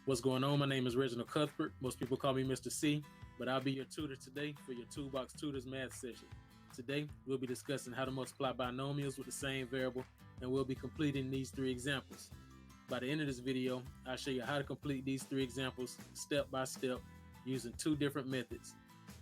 What's going on? My name is Reginald Cuthbert. Most people call me Mr. C, but I'll be your tutor today for your Toolbox Tutors math session. Today, we'll be discussing how to multiply binomials with the same variable, and we'll be completing these 3 examples. By the end of this video, I'll show you how to complete these 3 examples step by step using 2 different methods,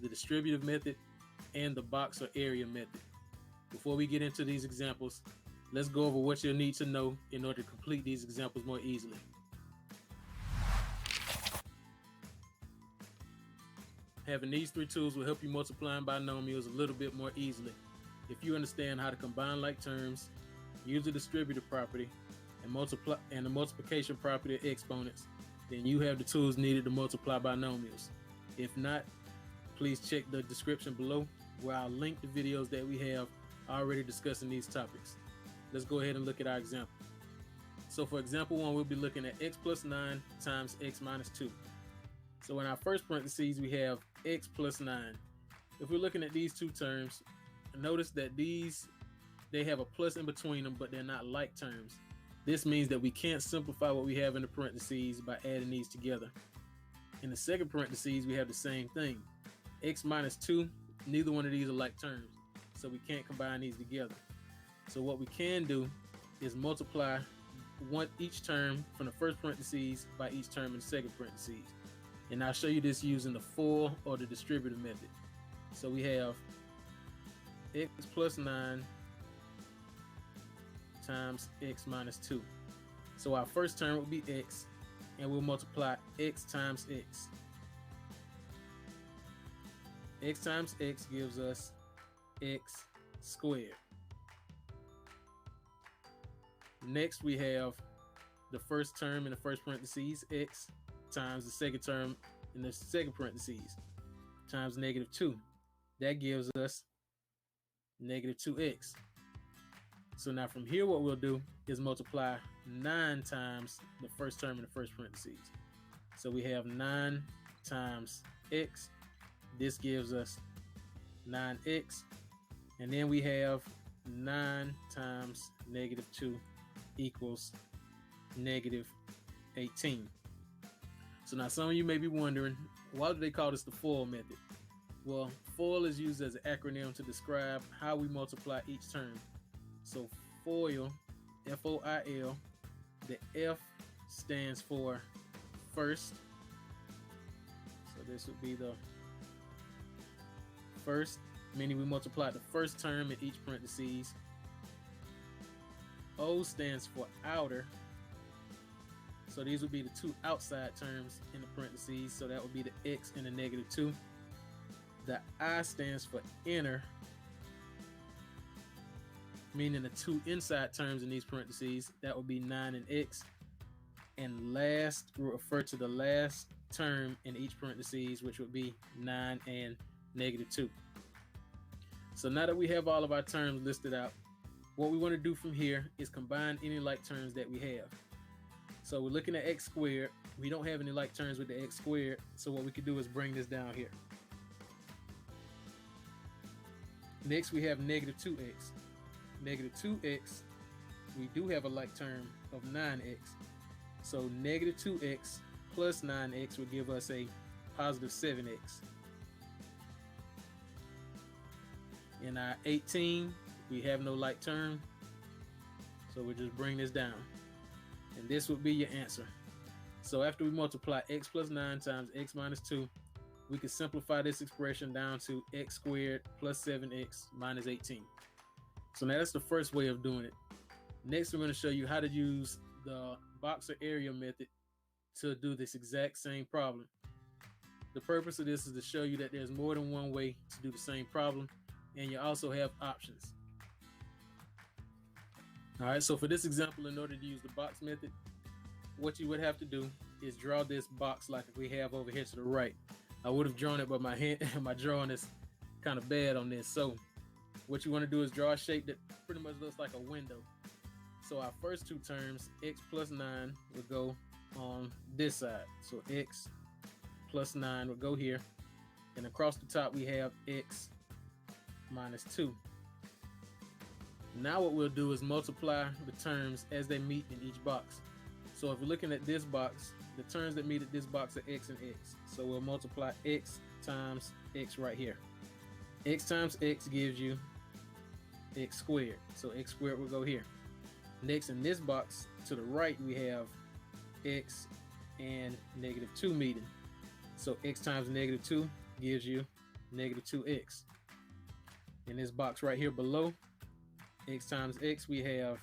the distributive method and the box or area method. Before we get into these examples, let's go over what you'll need to know in order to complete these examples more easily. Having these 3 tools will help you multiply binomials a little bit more easily. If you understand how to combine like terms, use the distributive property, and the multiplication property of exponents, then you have the tools needed to multiply binomials. If not, please check the description below where I'll link the videos that we have already discussing these topics. Let's go ahead and look at our example. So for example 1, we'll be looking at x plus 9 times x minus 2. So in our first parentheses, we have x plus 9. If we're looking at these 2 terms, notice that they have a plus in between them, but they're not like terms. This means that we can't simplify what we have in the parentheses by adding these together. In the second parentheses, we have the same thing. X minus 2, neither one of these are like terms, so we can't combine these together. So what we can do is multiply each term from the first parentheses by each term in the second parentheses. And I'll show you this using the full or the distributive method. So we have x plus 9 times x minus 2. So our first term will be x, and we'll multiply x times x. X times x gives us x squared. Next, we have the first term in the first parentheses, x, times the second term in the second parentheses, times negative 2. That gives us negative 2x. So now from here, what we'll do is multiply 9 times the first term in the first parentheses. So we have 9 times x. This gives us 9x. And then we have 9 times negative 2 equals negative 18. So now some of you may be wondering, why do they call this the FOIL method? Well, FOIL is used as an acronym to describe how we multiply each term. So FOIL, F-O-I-L, the F stands for first. So this would be the first, meaning we multiply the first term in each parentheses. O stands for outer. So these would be the 2 outside terms in the parentheses. So that would be the x and the negative 2. The I stands for inner, meaning the 2 inside terms in these parentheses. That would be 9 and x. And last will refer to the last term in each parentheses, which would be 9 and negative 2. So now that we have all of our terms listed out, what we want to do from here is combine any like terms that we have. So we're looking at x squared. We don't have any like terms with the x squared, so what we could do is bring this down here. Next, we have negative 2x. Negative 2x, we do have a like term of 9x. So negative 2x plus 9x would give us a positive 7x. In our 18, we have no like term, so we'll just bring this down. And this would be your answer. So after we multiply x plus 9 times x minus 2, we can simplify this expression down to x squared plus 7x minus 18. So now that's the first way of doing it. Next, we're going to show you how to use the box or area method to do this exact same problem. The purpose of this is to show you that there's more than one way to do the same problem, and you also have options. All right, so for this example, in order to use the box method, what you would have to do is draw this box like we have over here to the right. I would have drawn it, but my drawing is kind of bad on this. So what you want to do is draw a shape that pretty much looks like a window. So our first 2 terms, x plus 9, will go on this side. So x plus 9 will go here. And across the top, we have x minus 2. Now what we'll do is multiply the terms as they meet in each box. So if we're looking at this box, the terms that meet at this box are x and x. So we'll multiply x times x right here. X times x gives you x squared. So x squared will go here. Next, in this box to the right, we have x and -2 meeting. So x times -2 gives you -2x. In this box right here below, x times x, we have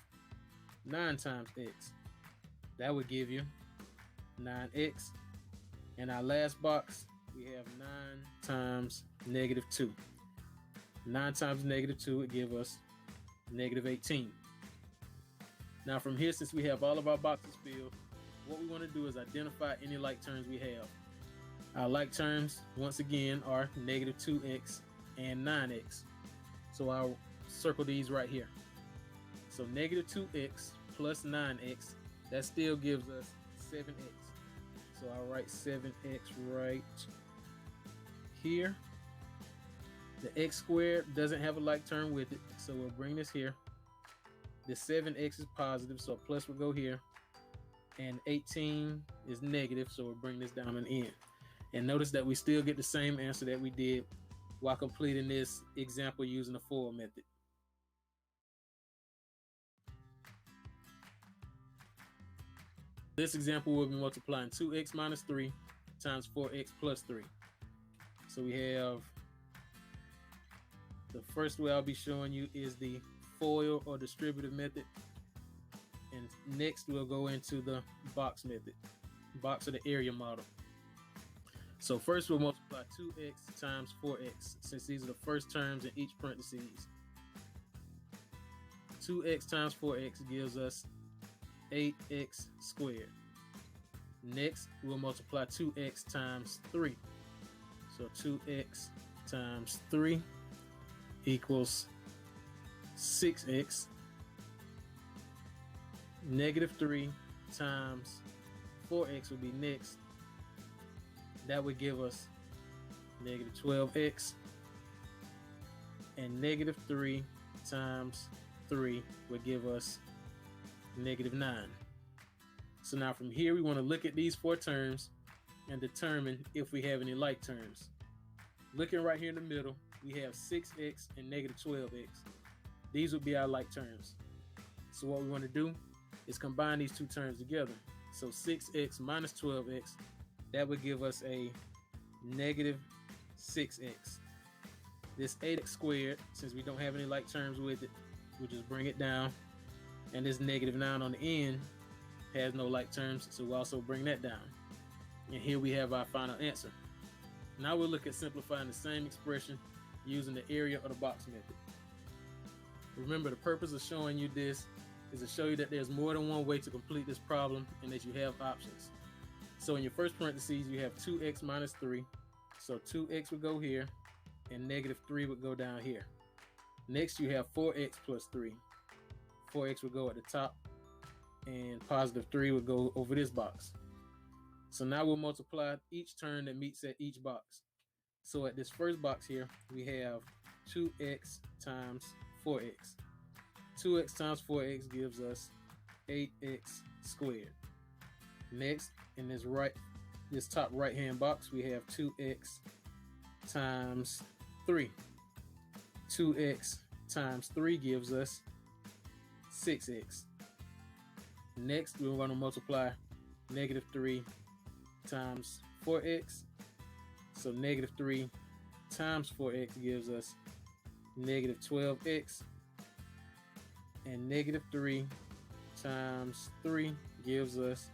9 times x. That would give you 9x. In our last box, we have 9 times -2. 9 times -2 would give us -18. Now from here, since we have all of our boxes filled, what we want to do is identify any like terms we have. Our like terms, once again, are -2x and 9x. So I'll circle these right here. So -2x plus 9x, that still gives us 7x. So I'll write 7x right here. The x squared doesn't have a like term with it, so we'll bring this here. The 7x is positive, so a plus will go here. And 18 is negative, so we'll bring this down an end. And notice that we still get the same answer that we did while completing this example using the FOIL method. This example will be multiplying 2x minus 3 times 4x plus 3. So we have, the first way I'll be showing you is the FOIL or distributive method. And next we'll go into the box method, box or the area model. So first we'll multiply 2x times 4x, since these are the first terms in each parentheses. 2x times 4x gives us 8x squared. Next, we'll multiply 2x times 3. So 2x times 3 equals 6x. -3 times 4x would be next. That would give us -12x. And -3 times 3 would give us -9. So now from here, we want to look at these 4 terms and determine if we have any like terms. Looking right here in the middle, we have 6x and -12x. These would be our like terms. So what we want to do is combine these 2 terms together. So 6x minus 12x, that would give us a -6x. This 8x squared, since we don't have any like terms with it, we'll just bring it down. And this -9 on the end has no like terms, so we'll also bring that down. And here we have our final answer. Now we'll look at simplifying the same expression using the area or the box method. Remember, the purpose of showing you this is to show you that there's more than one way to complete this problem and that you have options. So in your first parentheses, you have 2x minus 3. So 2x would go here and -3 would go down here. Next, you have 4x plus 3. 4x would go at the top and +3 would go over this box. So now we'll multiply each term that meets at each box. So at this first box here, we have 2x times 4x. 2x times 4x gives us 8x squared. Next, in this top right hand box, we have 2x times 3. 2x times 3 gives us 6x. Next, we're going to multiply -3 times 4x. So -3 times 4x gives us -12x. And -3 times 3 gives us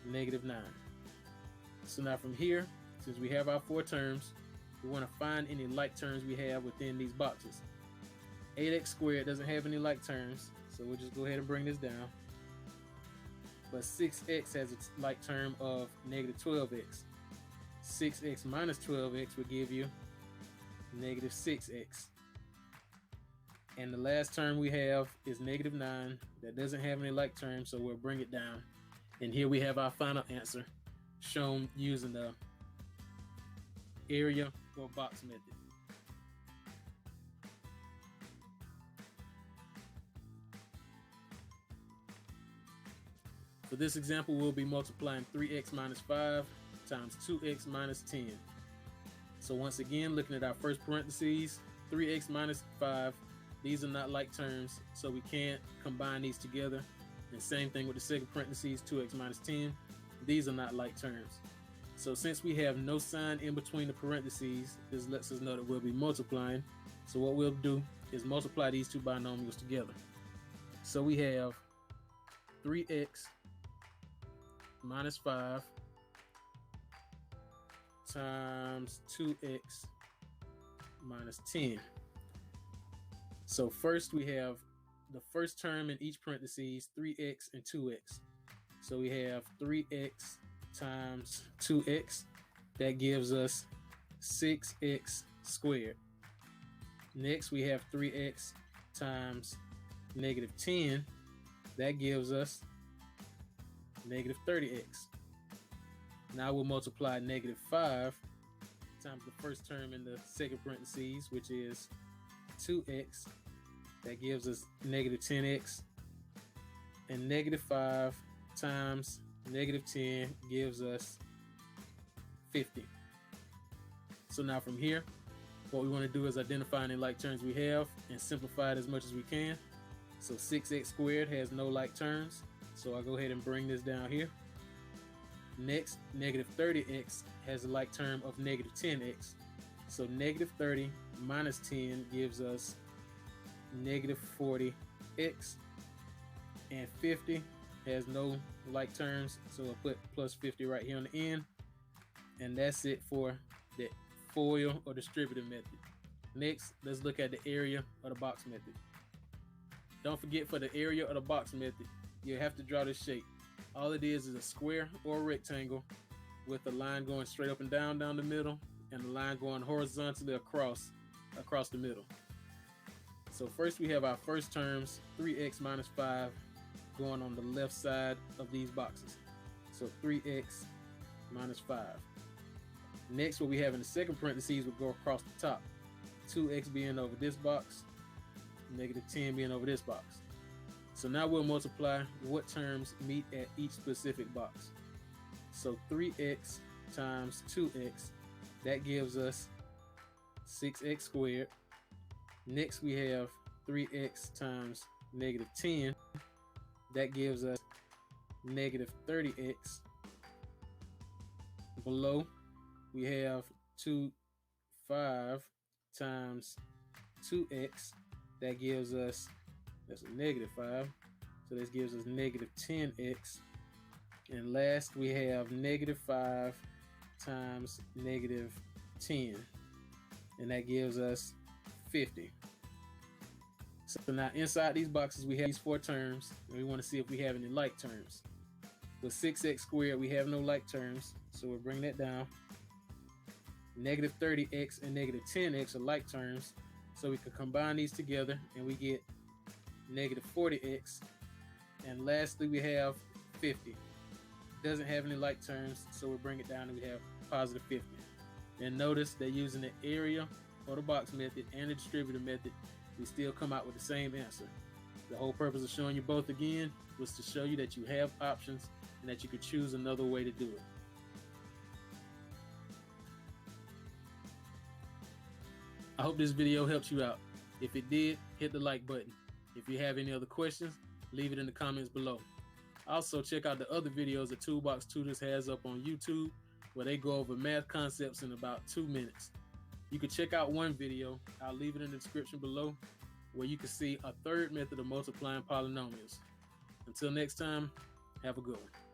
-9. So now from here, since we have our 4 terms, we want to find any like terms we have within these boxes. 8x squared doesn't have any like terms, so we'll just go ahead and bring this down. But 6x has a like term of -12x. 6x minus 12x would give you -6x. And the last term we have is -9. That doesn't have any like terms, so we'll bring it down. And here we have our final answer, shown using the area or box method. For this example, we'll be multiplying 3x minus 5 times 2x minus 10. So once again, looking at our first parentheses, 3x minus 5, these are not like terms, so we can't combine these together. And same thing with the second parentheses, 2x minus 10, these are not like terms. So since we have no sign in between the parentheses, this lets us know that we'll be multiplying. So what we'll do is multiply these two binomials together. So we have 3x minus 5 times 2x minus 10. So first we have the first term in each parentheses, 3x and 2x. So we have 3x times 2x. That gives us 6x squared. Next we have 3x times negative 10. That gives us negative 30x. Now we'll multiply negative 5 times the first term in the second parentheses, which is 2x. That gives us negative 10x. And negative 5 times negative 10 gives us 50. So now from here, what we want to do is identify any like terms we have and simplify it as much as we can. So 6x squared has no like terms, so I'll go ahead and bring this down here. Next, negative 30x has a like term of negative 10x. So negative 30 minus 10 gives us negative 40x. And 50 has no like terms, so I'll put plus 50 right here on the end. And that's it for the FOIL or distributive method. Next, let's look at the area of the box method. Don't forget, for the area of the box method, you have to draw this shape. All it is a square or a rectangle with a line going straight up and down the middle, and a line going horizontally across the middle. So first we have our first terms, 3x minus 5, going on the left side of these boxes. So 3x minus 5. Next, what we have in the second parentheses will go across the top. 2x being over this box, negative 10 being over this box. So now we'll multiply what terms meet at each specific box. So 3x times 2x, that gives us 6x squared. Next we have 3x times negative 10, that gives us negative 30x. Below we have 5 times 2x, that gives us, that's a negative 5, so this gives us negative 10x. And last we have negative 5 times negative 10, and that gives us 50. So now inside these boxes we have these four terms, and we want to see if we have any like terms. With 6x squared we have no like terms, so we'll bring that down. Negative 30x and negative 10x are like terms, so we can combine these together and we get negative 40x. And lastly we have 50. Doesn't have any like terms, so we'll bring it down and we have positive 50. And notice that using the area or the box method and the distributive method, we still come out with the same answer. The whole purpose of showing you both again was to show you that you have options and that you could choose another way to do it. I hope this video helps you out. If it did, hit the like button. If you have any other questions, leave it in the comments below. Also, check out the other videos that Toolbox Tutors has up on YouTube, where they go over math concepts in about 2 minutes. You can check out one video, I'll leave it in the description below, where you can see a third method of multiplying polynomials. Until next time, have a good one.